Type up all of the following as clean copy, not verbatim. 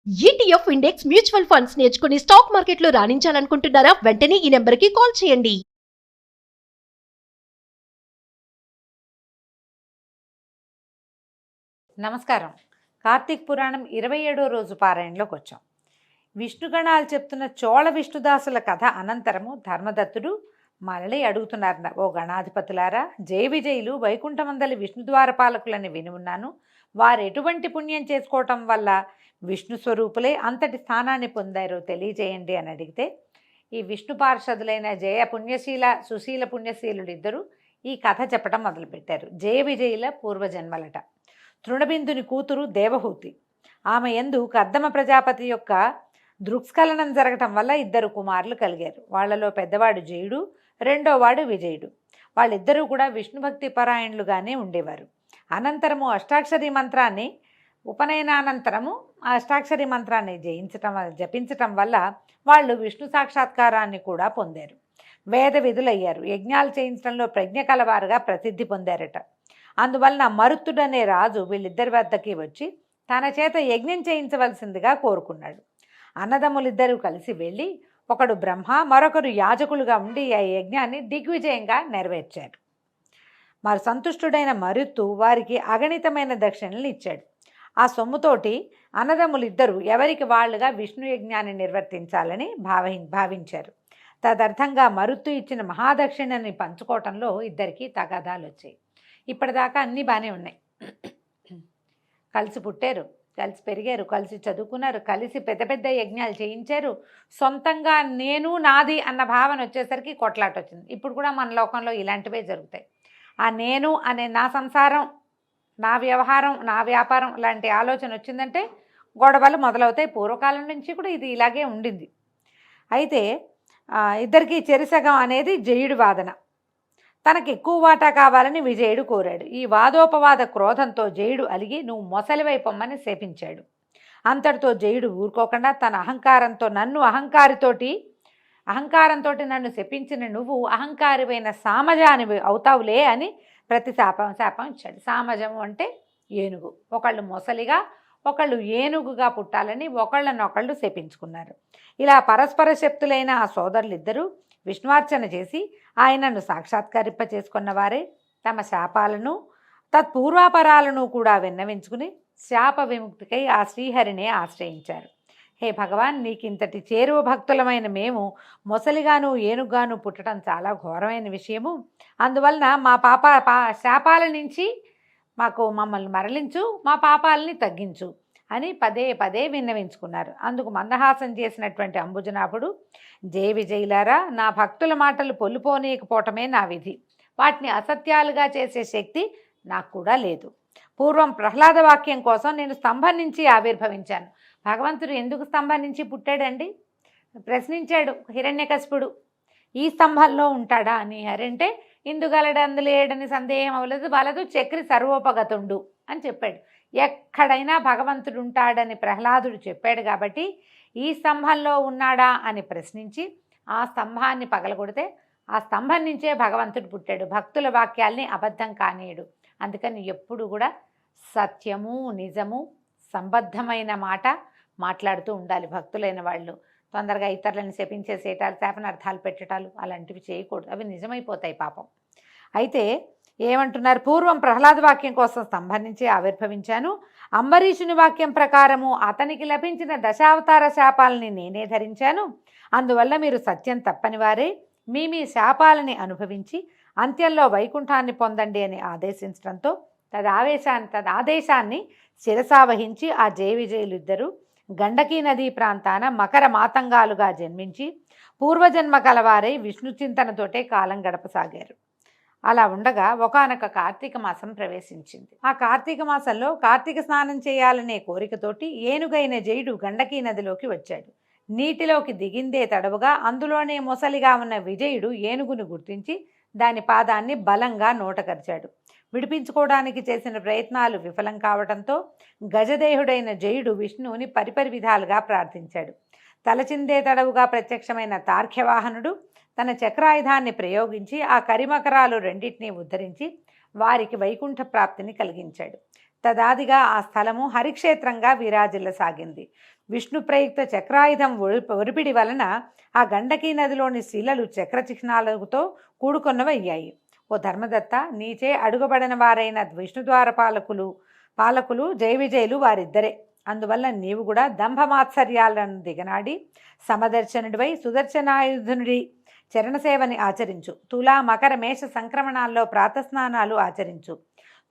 ETF index mutual funds నేర్చుకుని stock మార్కెట్లో రాణించాలనుకుంటున్నారా? వెంటనే ఈ నెంబర్కి కాల్ చేయండి. నమస్కారం. కార్తీక పురాణం 27వ రోజు పారాయణలోకి వచ్చాం. విష్ణుగణాలు చెప్తున్న చోళ విష్ణుదాసుల కథ అనంతరము ధర్మదత్తుడు మళ్ళీ అడుగుతున్నారు, ఓ గణాధిపతులారా, జయ విజయులు వైకుంఠమందలి విష్ణుద్వారపాలకులని విని ఉన్నాను. వారు ఎటువంటి పుణ్యం చేసుకోవటం వల్ల విష్ణు స్వరూపులే అంతటి స్థానాన్ని పొందారో తెలియజేయండి అని అడిగితే, ఈ విష్ణు పార్షదులైన జయ పుణ్యశీల సుశీల పుణ్యశీలుడు ఇద్దరు ఈ కథ చెప్పడం మొదలుపెట్టారు. జయ విజయుల పూర్వజన్మలట. తృణబిందుని కూతురు దేవహూతి. ఆమె యందు కర్దమ ప్రజాపతి యొక్క దృక్స్ఖలనం జరగటం వల్ల ఇద్దరు కుమారులు కలిగారు. వాళ్లలో పెద్దవాడు జయుడు, రెండోవాడు విజయుడు. వాళ్ళిద్దరూ కూడా విష్ణుభక్తి పరాయణులుగానే ఉండేవారు. అనంతరము అష్టాక్షరి మంత్రాన్ని ఉపనయనానంతరము అష్టాక్షరి మంత్రాన్ని జపించటం వల్ల వాళ్ళు విష్ణు సాక్షాత్కారాన్ని కూడా పొందారు. వేద విధులయ్యారు. యజ్ఞాలు చేయించడంలో ప్రజ్ఞ కలవారుగా ప్రసిద్ధి పొందారట. అందువలన మరుత్తుడనే రాజు వీళ్ళిద్దరి వద్దకి వచ్చి తన చేత యజ్ఞం చేయించవలసిందిగా కోరుకున్నాడు. అన్నదమ్ములిద్దరూ కలిసి వెళ్ళి ఒకడు బ్రహ్మ, మరొకరు యాజకులుగా ఉండి ఆ యజ్ఞాన్ని దిగ్విజయంగా నెరవేర్చారు. మరి సంతుష్టుడైన మరుత్తు వారికి అగణితమైన దక్షిణలు ఇచ్చాడు. ఆ సొమ్ముతోటి అన్నదమ్ములిద్దరూ ఎవరికి వాళ్ళుగా విష్ణు యజ్ఞాన్ని నిర్వర్తించాలని భావించారు. తదర్థంగా మరుత్తు ఇచ్చిన మహాదక్షిణని పంచుకోవటంలో ఇద్దరికి తగాదాలు వచ్చాయి. ఇప్పటిదాకా అన్నీ బాగానే ఉన్నాయి. కలిసి పుట్టారు, కలిసి పెరిగారు, కలిసి చదువుకున్నారు, కలిసి పెద్ద పెద్ద యజ్ఞాలు చేయించారు. సొంతంగా నేను నాది అన్న భావన వచ్చేసరికి కొట్లాట వచ్చింది. ఇప్పుడు కూడా మన లోకంలో ఇలాంటివే జరుగుతాయి. ఆ నేను అనే నా సంసారం, నా వ్యవహారం, నా వ్యాపారం లాంటి ఆలోచన వచ్చిందంటే గొడవలు మొదలవుతాయి. పూర్వకాలం నుంచి కూడా ఇది ఇలాగే ఉండింది. అయితే ఇద్దరికీ చెరిసగం అనేది జయుడి వాదన. తనకు ఎక్కువ వాటా కావాలని విజయుడు కోరాడు. ఈ వాదోపవాద క్రోధంతో జయుడు అలిగి నువ్వు మొసలివైపొమ్మని శపించాడు. అంతటితో జయుడు ఊరుకోకుండా తన అహంకారంతో నన్ను శపించిన నువ్వు అహంకారివైన సామజానివి అవుతావులే అని ప్రతి శాపం ఇచ్చాడు. సామజము అంటే ఏనుగు. ఒకళ్ళు మొసలిగా, ఒకళ్ళు ఏనుగుగా పుట్టాలని ఒకళ్ళనొకళ్ళు శపించుకున్నారు. ఇలా పరస్పర శక్తులైన ఆ సోదరులిద్దరూ విష్ణువార్చన చేసి ఆయనను సాక్షాత్కరింప చేసుకున్న వారే తమ శాపాలను తత్పూర్వాపరాలను కూడా విన్నవించుకుని శాప విముక్తికై ఆ శ్రీహరినే ఆశ్రయించారు. హే భగవాన్, నీకింతటి చేరువ భక్తులమైన మేము మొసలిగాను ఏనుగాను పుట్టడం చాలా ఘోరమైన విషయము. అందువలన మా శాపాల నుంచి మమ్మల్ని మరలించు, మా పాపాలని తగ్గించు అని పదే పదే విన్నవించుకున్నారు. అందుకు మందహాసం చేసినటువంటి అంబుజనాభుడు, జయ విజయులారా, నా భక్తుల మాటలు పొల్లుపోనీయకపోవటమే నా విధి. వాటిని అసత్యాలుగా చేసే శక్తి నాకు కూడా లేదు. పూర్వం ప్రహ్లాద వాక్యం కోసం నేను స్తంభం నుంచి ఆవిర్భవించాను. భగవంతుడు ఎందుకు స్తంభం నుంచి పుట్టాడండి? ప్రశ్నించాడు హిరణ్యకశిపుడు. ఈ స్తంభంలో ఉంటాడా అని. అరంటే ఇందుగలడు అందులేడని సందేహం అవ్వలేదు, వలదు చక్రి సర్వోపగతుండు అని చెప్పాడు. ఎక్కడైనా భగవంతుడు ఉంటాడని ప్రహ్లాదుడు చెప్పాడు కాబట్టి ఈ స్తంభంలో ఉన్నాడా అని ప్రశ్నించి ఆ స్తంభాన్ని పగలగొడితే ఆ స్తంభం నుంచే భగవంతుడు పుట్టాడు. భక్తుల వాక్యాల్ని అబద్ధం కానీయడు. అందుకని ఎప్పుడు కూడా సత్యము, నిజము, సంబద్ధమైన మాట మాట్లాడుతూ ఉండాలి. భక్తులైన వాళ్ళు తొందరగా ఇతరులను శపించేసేటాలు, శాపనార్థాలు పెట్టటాలు అలాంటివి చేయకూడదు. అవి నిజమైపోతాయి పాపం. అయితే ఏమంటున్నారు? పూర్వం ప్రహ్లాద వాక్యం కోసం స్తంభం నుంచి ఆవిర్భవించాను. అంబరీషుని వాక్యం ప్రకారము అతనికి లభించిన దశావతార శాపాలని నేనే ధరించాను. అందువల్ల మీరు సత్యం తప్పని వారే మీ శాపాలని అనుభవించి అంత్యంలో వైకుంఠాన్ని పొందండి అని ఆదేశించడంతో తదాదేశాన్ని శిరసావహించి ఆ జయ విజయులిద్దరూ గండకీ నదీ ప్రాంతాన మకర మాతంగాలుగా జన్మించి పూర్వజన్మ కలవారై విష్ణు చింతనతోటే కాలం గడపసాగారు. అలా ఉండగా ఒకానొక కార్తీక మాసం ప్రవేశించింది. ఆ కార్తీక మాసంలో కార్తీక స్నానం చేయాలనే కోరికతోటి ఏనుగైన జయుడు గండకీ నదిలోకి వచ్చాడు. నీటిలోకి దిగిందే తడవుగా అందులోనే మొసలిగా ఉన్న విజయుడు ఏనుగును గుర్తించి దాని పాదాన్ని బలంగా నోటకరిచాడు. విడిపించుకోవడానికి చేసిన ప్రయత్నాలు విఫలం కావడంతో గజదేహుడైన జయుడు విష్ణువుని పరిపరి విధాలుగా ప్రార్థించాడు. తలచిందే తడవుగా ప్రత్యక్షమైన తార్క్యవాహనుడు తన చక్రాయుధాన్ని ప్రయోగించి ఆ కరిమకరాలు రెండింటినీ ఉద్ధరించి వారికి వైకుంఠ ప్రాప్తిని కలిగించాడు. తదాదిగా ఆ స్థలము హరిక్షేత్రంగా విరాజిల్లసాగింది. విష్ణు ప్రయుక్త చక్రాయుధం ఒరిపిడి వలన ఆ గండకీ నదిలోని శిలలు చక్ర చిహ్నాలతో కూడుకొన్నవయ్యాయి. ఓ ధర్మదత్త, నీచే అడుగబడిన వారైన విష్ణుద్వార పాలకులు జయ విజయులు వారిద్దరే. అందువల్ల నీవు కూడా దంభమాత్సర్యాలను దిగనాడి సమదర్శనుడివై సుదర్శనాయుధునుడి చరణసేవని ఆచరించు. తులా మకర మేష సంక్రమణాల్లో ప్రాతస్నానాలు ఆచరించు.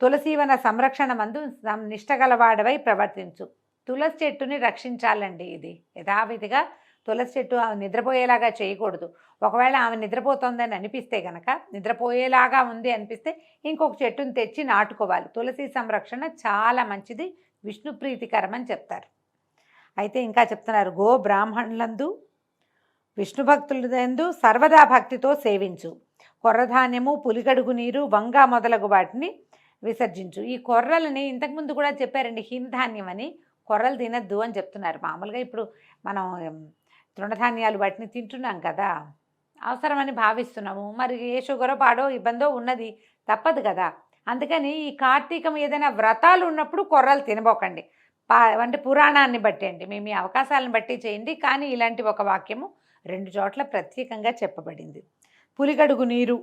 తులసీవన సంరక్షణ మందు నిష్టగలవాడవై ప్రవర్తించు. తులసి చెట్టుని రక్షించాలండి. ఇది యథావిధిగా తులసి చెట్టు ఆమె నిద్రపోయేలాగా చేయకూడదు. ఒకవేళ ఆమె నిద్రపోతుందని అనిపిస్తే గనక, నిద్రపోయేలాగా ఉంది అనిపిస్తే ఇంకొక చెట్టుని తెచ్చి నాటుకోవాలి. తులసి సంరక్షణ చాలా మంచిది, విష్ణు ప్రీతికరం అని చెప్తారు. అయితే ఇంకా చెప్తున్నారు, గో బ్రాహ్మణులందు విష్ణు భక్తులందు సర్వదా భక్తితో సేవించు. కొర్రధాన్యము, పులిగడుగు నీరు, వంగ మొదలగు వాటిని విసర్జించు. ఈ కొర్రలని ఇంతకుముందు కూడా చెప్పారండి, హింధాన్యం అని. కొర్రలు తినద్దు అని చెప్తున్నారు. మామూలుగా ఇప్పుడు మనం తృణధాన్యాలు వాటిని తింటున్నాం కదా, అవసరమని భావిస్తున్నాము. మరి ఏ షుగరో పాడో ఇబ్బందో ఉన్నది, తప్పదు కదా. అందుకని ఈ కార్తీకం ఏదైనా వ్రతాలు ఉన్నప్పుడు కొర్రలు తినబోకండి. అంటే పురాణాన్ని బట్టి అండి, మీ అవకాశాలను బట్టి చేయండి. కానీ ఇలాంటి ఒక వాక్యము 2 చోట్ల ప్రత్యేకంగా చెప్పబడింది. పులిగడుగు నీరు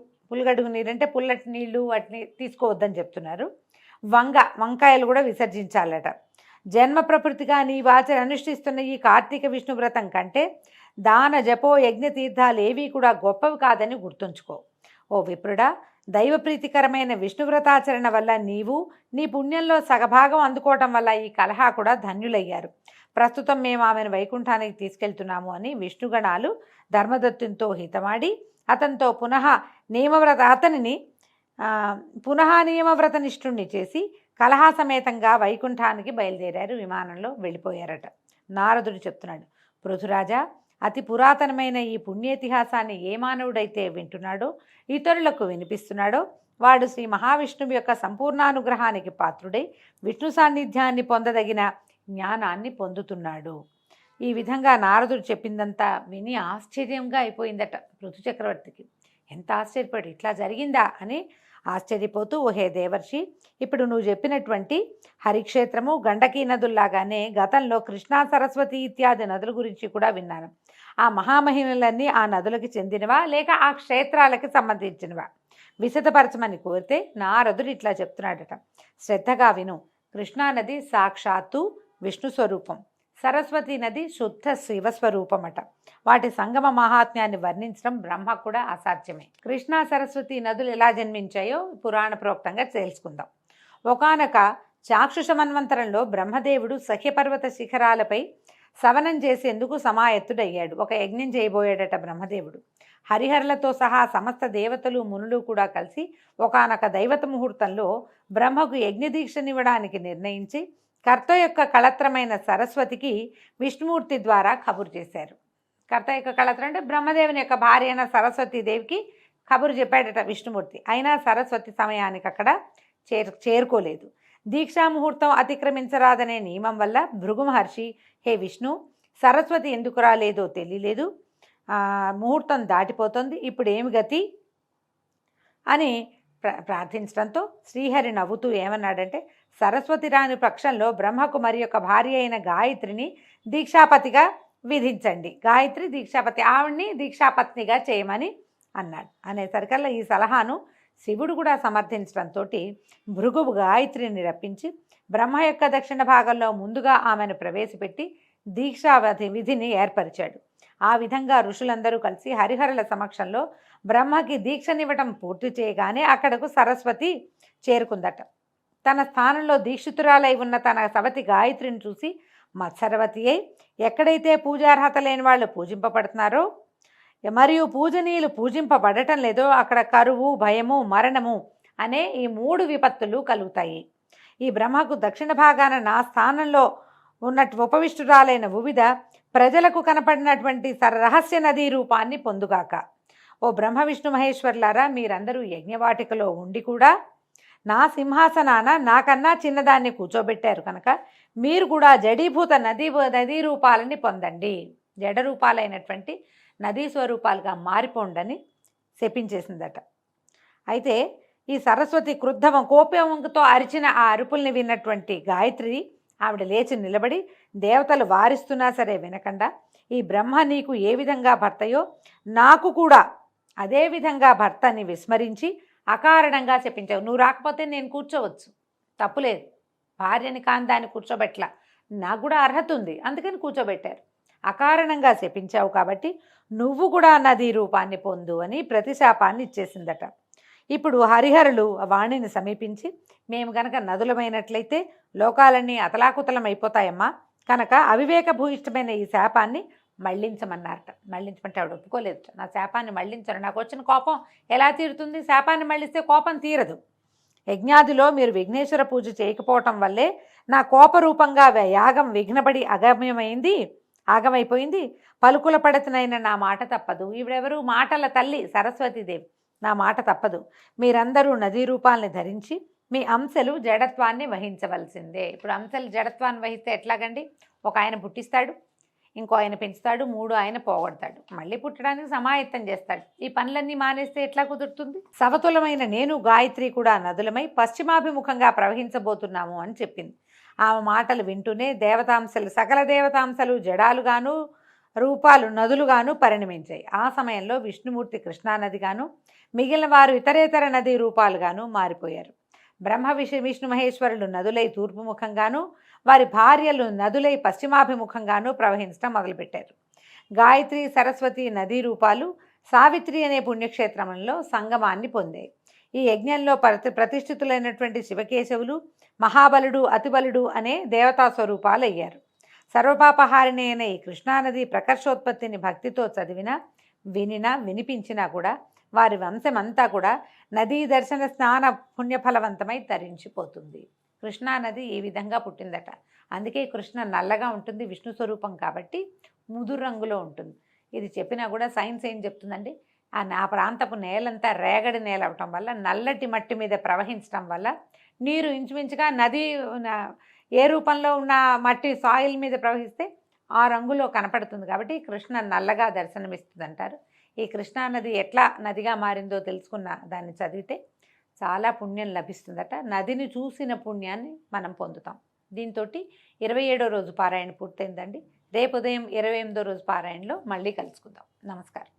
అంటే పుల్లటి నీళ్లు వాటిని తీసుకోవద్దని చెప్తున్నారు. వంకాయలు కూడా విసర్జించాలట. జన్మ ప్రకృతిగా నీ వాచన అనుష్ఠిస్తున్న ఈ కార్తీక విష్ణు వ్రతం కంటే దాన జపో యజ్ఞ తీర్థాలు ఏవీ కూడా గొప్పవి కాదని గుర్తుంచుకో. ఓ విప్రుడా, దైవ ప్రీతికరమైన విష్ణు వ్రతాచరణ వల్ల నీవు నీ పుణ్యంలో సగభాగం అందుకోవటం వల్ల ఈ కలహా కూడా ధన్యులయ్యారు. ప్రస్తుతం మేము ఆమెను వైకుంఠానికి తీసుకెళ్తున్నాము అని విష్ణుగణాలు ధర్మదత్తునితో హితమాడి అతనితో పునః నియమవ్రత నిష్ఠుణ్ణి చేసి కలహా సమేతంగా వైకుంఠానికి బయలుదేరారు. విమానంలో వెళ్ళిపోయారట. నారదుడు చెప్తున్నాడు, పృథురాజా, అతి పురాతనమైన ఈ పుణ్యేతిహాసాన్ని ఏ మానవుడైతే వింటున్నాడో, ఇతరులకు వినిపిస్తున్నాడో, వాడు శ్రీ మహావిష్ణువు యొక్క సంపూర్ణానుగ్రహానికి పాత్రుడై విష్ణు సాన్నిధ్యాన్ని పొందదగిన జ్ఞానాన్ని పొందుతున్నాడు. ఈ విధంగా నారదుడు చెప్పిందంతా విని ఆశ్చర్యంగా అయిపోయిందట పృథు చక్రవర్తికి. ఎంత ఆశ్చర్యపడి, ఇట్లా జరిగిందా అని ఆశ్చర్యపోతూ, ఓహే దేవర్షి, ఇప్పుడు నువ్వు చెప్పినటువంటి హరిక్షేత్రము, గండకీ నదుల్లాగానే గతంలో కృష్ణా, సరస్వతి ఇత్యాది నదుల గురించి కూడా విన్నాను. ఆ మహామహిమలన్నీ ఆ నదులకి చెందినవా లేక ఆ క్షేత్రాలకి సంబంధించినవా? విశదపరచమని కోరితే నారదుడు ఇట్లా చెప్తున్నాడట, శ్రద్ధగా విను. కృష్ణానది సాక్షాత్తు విష్ణు స్వరూపం, సరస్వతి నది శుద్ధ శివస్వరూపమట. వాటి సంగమ మహాత్మ్యాన్ని వర్ణించడం బ్రహ్మ కూడా అసాధ్యమే. కృష్ణా సరస్వతి నదులు ఎలా జన్మించాయో పురాణ ప్రోక్తంగా తెలుసుకుందాం. ఒకానొక చాక్షుష మన్వంతరంలో బ్రహ్మదేవుడు సహ్యపర్వత శిఖరాలపై సవనం చేసేందుకు సమాయత్తుడయ్యాడు. ఒక యజ్ఞం చేయబోయాడట బ్రహ్మదేవుడు. హరిహరులతో సహా సమస్త దేవతలు, మునులు కూడా కలిసి ఒకానొక దైవత ముహూర్తంలో బ్రహ్మకు యజ్ఞదీక్షనివ్వడానికి నిర్ణయించి కర్త యొక్క కళత్రమైన సరస్వతికి విష్ణుమూర్తి ద్వారా కబురు చేశారు. కర్త యొక్క కళత్రం అంటే బ్రహ్మదేవుని యొక్క భార్య అయిన సరస్వతీదేవికి కబురు చెప్పాడట విష్ణుమూర్తి. అయినా సరస్వతి సమయానికి అక్కడ చేరుకోలేదు. దీక్షా ముహూర్తం అతిక్రమించరాదనే నియమం వల్ల భృగు మహర్షి, హే విష్ణు, సరస్వతి ఎందుకు రాలేదో తెలియలేదు, ముహూర్తం దాటిపోతుంది, ఇప్పుడు ఏమి గతి అని ప్రార్థించడంతో శ్రీహరి నవ్వుతూ ఏమన్నాడంటే, సరస్వతి రాని పక్షంలో బ్రహ్మకు మరి యొక్క భార్య అయిన గాయత్రిని దీక్షాపతిగా విధించండి. గాయత్రి దీక్షాపతి, ఆవిడ్ని దీక్షాపత్నిగా చేయమని అన్నాడు. అనేసరికల్లా ఈ సలహాను శివుడు కూడా సమర్థించడంతో భృగువు గాయత్రిని రప్పించి బ్రహ్మ యొక్క దక్షిణ భాగంలో ముందుగా ఆమెను ప్రవేశపెట్టి దీక్షావధి విధిని ఏర్పరిచాడు. ఆ విధంగా ఋషులందరూ కలిసి హరిహరుల సమక్షంలో బ్రహ్మకి దీక్షనివ్వటం పూర్తి చేయగానే అక్కడకు సరస్వతి చేరుకుందట. తన స్థానంలో దీక్షితురాలై ఉన్న తన సవతి గాయత్రిని చూసి మత్సరవతి అయి, ఎక్కడైతే పూజార్హత లేని వాళ్ళు పూజింపబడుతున్నారో మరియు పూజనీయులు పూజింపబడటం లేదో అక్కడ కరువు, భయము, మరణము అనే ఈ 3 విపత్తులు కలుగుతాయి. ఈ బ్రహ్మకు దక్షిణ భాగాన నా స్థానంలో ఉన్నట్టు ఉపవిష్టురాలైన వివిధ ప్రజలకు కనపడినటువంటి రహస్య నదీ రూపాన్ని పొందుగాక. ఓ బ్రహ్మ విష్ణు మహేశ్వర్లారా, మీరందరూ యజ్ఞవాటికలో ఉండి కూడా నా సింహాసనాన నాకన్నా చిన్నదాన్ని కూర్చోబెట్టారు కనుక మీరు కూడా జడీభూత నదీ రూపాలని పొందండి, జడ రూపాలైనటువంటి నదీ స్వరూపాలుగా మారిపోండని శపించేసిందట. అయితే ఈ సరస్వతి క్రుద్ధం కోపంతో అరిచిన ఆ అరుపుల్ని విన్నటువంటి గాయత్రి ఆవిడ లేచి నిలబడి దేవతలు వారిస్తున్నా సరే వినకుండా, ఈ బ్రహ్మ నీకు ఏ విధంగా భర్తయో నాకు కూడా అదే విధంగా భర్తని విస్మరించి అకారణంగా చెప్పించావు. నువ్వు రాకపోతే నేను కూర్చోవచ్చు, తప్పులేదు. భార్యని కాని దాన్ని కూర్చోబెట్ల, నాకు కూడా అర్హత ఉంది, అందుకని కూర్చోబెట్టారు. అకారణంగా శపించావు కాబట్టి నువ్వు కూడా నదీ రూపాన్ని పొందు అని ప్రతిశాపాన్ని ఇచ్చేసిందట. ఇప్పుడు హరిహరులు వాణిని సమీపించి, మేము గనక నదులమైనట్లయితే లోకాలన్నీ అతలాకుతలం అయిపోతాయమ్మా, కనుక అవివేక భూయిష్టమైన ఈ శాపాన్ని మళ్లించమన్నారట. మళ్లించమంటే ఆవిడ ఒప్పుకోలేదు. నా శాపాన్ని మళ్లించను, నాకు వచ్చిన కోపం ఎలా తీరుతుంది? శాపాన్ని మళ్లిస్తే కోపం తీరదు. యజ్ఞాదిలో మీరు విఘ్నేశ్వర పూజ చేయకపోవటం వల్లే నా కోపరూపంగా యాగం విఘ్నపడి ఆగమైపోయింది. పలుకుల పడతనైన నా మాట తప్పదు. ఈవిడెవరు? మాటల తల్లి సరస్వతీదేవి. నా మాట తప్పదు. మీరందరూ నదీ రూపాలని ధరించి మీ అంశలు జడత్వాన్ని వహించవలసిందే. ఇప్పుడు అంశలు జడత్వాన్ని వహిస్తే ఎట్లాగండి? ఒక ఆయన పుట్టిస్తాడు, ఇంకో ఆయన పెంచుతాడు, 3 ఆయన పోగొడతాడు, మళ్ళీ పుట్టడానికి సమాయత్తం చేస్తాడు. ఈ పనులన్నీ మానేస్తే ఎట్లా కుదురుతుంది? సమతులమైన నేను గాయత్రి కూడా నదులమై పశ్చిమాభిముఖంగా ప్రవహించబోతున్నాము అని చెప్పింది. ఆమె మాటలు వింటూనే దేవతాంశలు, సకల దేవతాంశలు జడాలుగాను రూపాలు నదులుగాను పరిణమించాయి. ఆ సమయంలో విష్ణుమూర్తి కృష్ణానదిగాను, మిగిలిన వారు ఇతరేతర నదీ రూపాలుగాను మారిపోయారు. బ్రహ్మ విష్ణు మహేశ్వరులు నదులై తూర్పుముఖంగాను, వారి భార్యలు నదులై పశ్చిమాభిముఖంగాను ప్రవహించడం మొదలుపెట్టారు. గాయత్రి సరస్వతి నదీ రూపాలు సావిత్రి అనే పుణ్యక్షేత్రంలో సంగమాన్ని పొందాయి. ఈ యజ్ఞంలో ప్రతిష్ఠితులైనటువంటి శివకేశవులు, మహాబలుడు, అతిబలుడు అనే దేవతా స్వరూపాలు అయ్యారు. సర్వపాపహారిణి అయిన ఈ కృష్ణానది ప్రకర్షోత్పత్తిని భక్తితో చదివినా, వినినా, వినిపించినా కూడా వారి వంశమంతా కూడా నదీ దర్శన స్నాన పుణ్యఫలవంతమై తరించిపోతుంది. కృష్ణానది ఈ విధంగా పుట్టిందట. అందుకే కృష్ణ నల్లగా ఉంటుంది, విష్ణు స్వరూపం కాబట్టి ముదురు రంగులో ఉంటుంది. ఇది చెప్పినా కూడా సైన్స్ ఏం చెప్తుందండి? ఆ ప్రాంతపు నేలంతా రేగడి నేల అవటం వల్ల, నల్లటి మట్టి మీద ప్రవహించడం వల్ల నీరు ఇంచుమించుగా నది ఏ రూపంలో ఉన్న మట్టి సాయిల్ మీద ప్రవహిస్తే ఆ రంగులో కనపడుతుంది. కాబట్టి కృష్ణ నల్లగా దర్శనమిస్తుంది అంటారు. ఈ కృష్ణానది ఎట్లా నదిగా మారిందో తెలుసుకున్న దాన్ని చదివితే చాలా పుణ్యం లభిస్తుందట. నదిని చూసిన పుణ్యాన్ని మనం పొందుతాం. దీంతో 27వ రోజు పారాయణ పూర్తయిందండి. రేపు ఉదయం 28వ రోజు పారాయణలో మళ్ళీ కలుసుకుందాం. నమస్కారం.